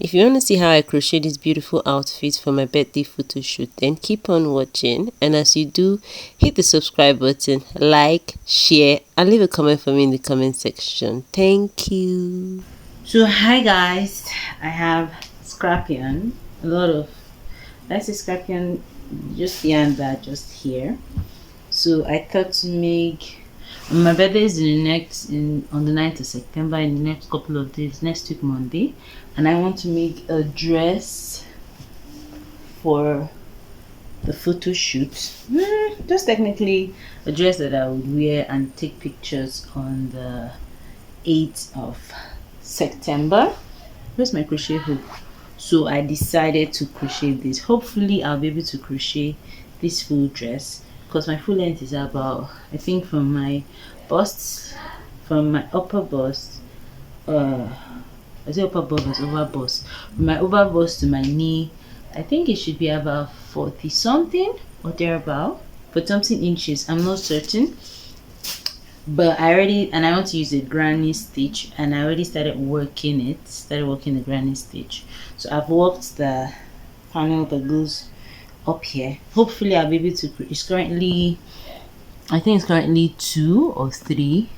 If you want to see how I crochet this beautiful outfit for my birthday photo shoot, then keep on watching, and as you do, hit the subscribe button, like, share, and leave a comment for me in the comment section. Thank you. So hi guys, I have scrap yarn, a lot of, that's a scrap yarn, just yarn that just here. So I thought to make, my birthday is on the 9th of September, in the next couple of days, next week Monday, and I want to make a dress for the photo shoot. Just technically a dress that I would wear and take pictures on the 8th of September. Where's my crochet hook? So I decided to crochet this. Hopefully I'll be able to crochet this full dress, because my full length is about, I think from my bust, from my upper bust, I say upper bust, over bust, from my over bust to my knee, I think it should be about 40 something or thereabout, but something inches, I'm not certain. But I want to use a granny stitch, and I already started working the granny stitch. So I've worked the panel that goes up here. Hopefully I'll be able to, I think it's currently 2 or 3,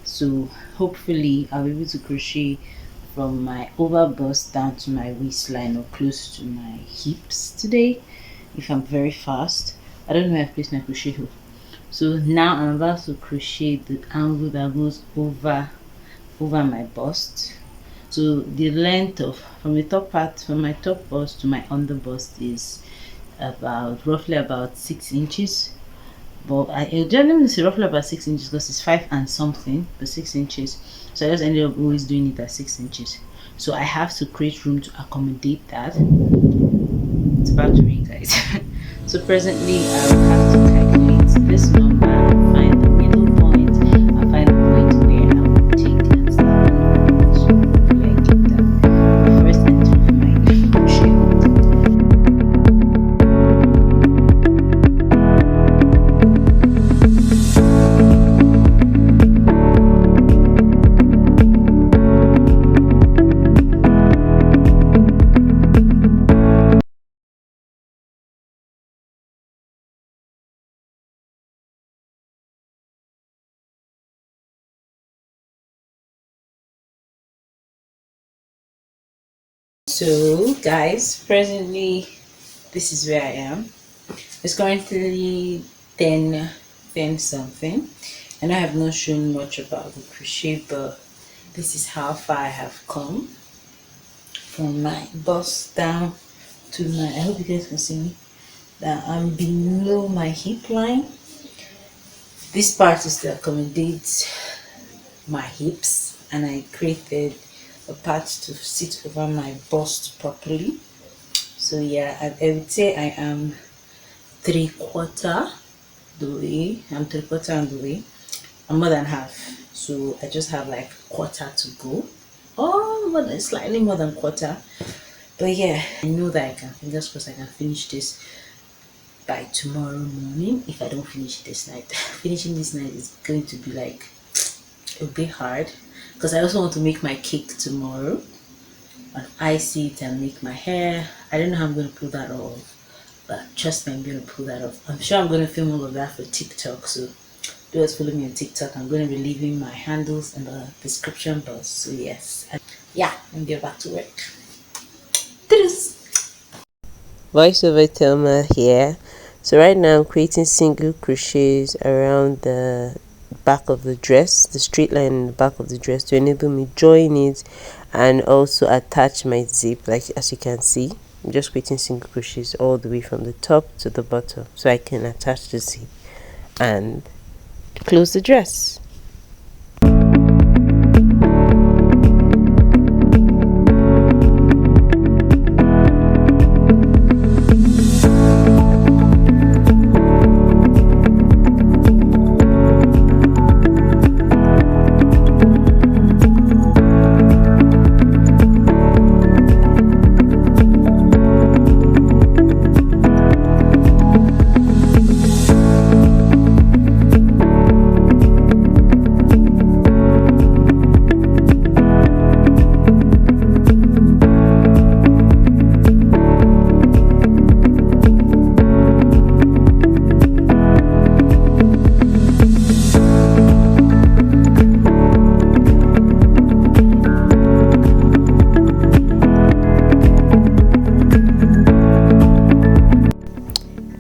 so hopefully I'll be able to crochet from my over bust down to my waistline or close to my hips today, if I'm very fast. I don't know where I've placed my crochet hook. So now I'm about to crochet the angle that goes over my bust. So the length of, from my top bust to my under bust is roughly about 6 inches. But I generally say roughly about 6 inches because it's 5 and something, but 6 inches. So I just ended up always doing it at 6 inches. So I have to create room to accommodate that. It's about to rain, guys. So presently I will have to calculate this number and find the middle point and find the point where I will take and start on the so hopefully I get that. First enter my crochet hook. So guys, presently this is where I am. It's currently 10 something, and I have not shown much about the crochet, but this is how far I have come from my bust down to my, I hope you guys can see me, that I'm below my hip line. This part is to accommodate my hips, and I created a part to sit over my bust properly. So yeah, I would say I am 3/4 the way. I'm 3/4 on the way. I'm more than half, so I just have like quarter to go. Oh, more than, slightly more than quarter. But yeah, I know that I can, fingers crossed, I can finish this by tomorrow morning. If I don't finish this night, finishing this night is going to be like a bit hard, because I also want to make my cake tomorrow and ice it and make my hair. I don't know how I'm going to pull that off, but trust me, I'm going to pull that off. I'm sure I'm going to film all of that for TikTok, so do follow me on TikTok. I'm going to be leaving my handles in the description box. So yes, yeah, and get back to work. Voiceover Thelma here. So right now I'm creating single crochets around the back of the dress, the straight line in the back of the dress, to enable me join it and also attach my zip. Like as you can see, I'm just creating single crochets all the way from the top to the bottom so I can attach the zip and close the dress.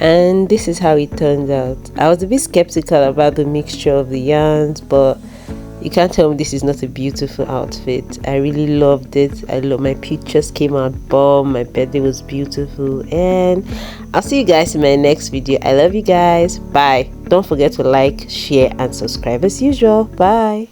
and this is how it turned out. I was a bit skeptical about the mixture of the yarns, but you can't tell me this is not a beautiful outfit. I really loved it. I love my pictures came out bomb. My birthday was beautiful, and I'll see you guys in my next video. I love you guys. Bye. Don't forget to like, share, and subscribe as usual. Bye.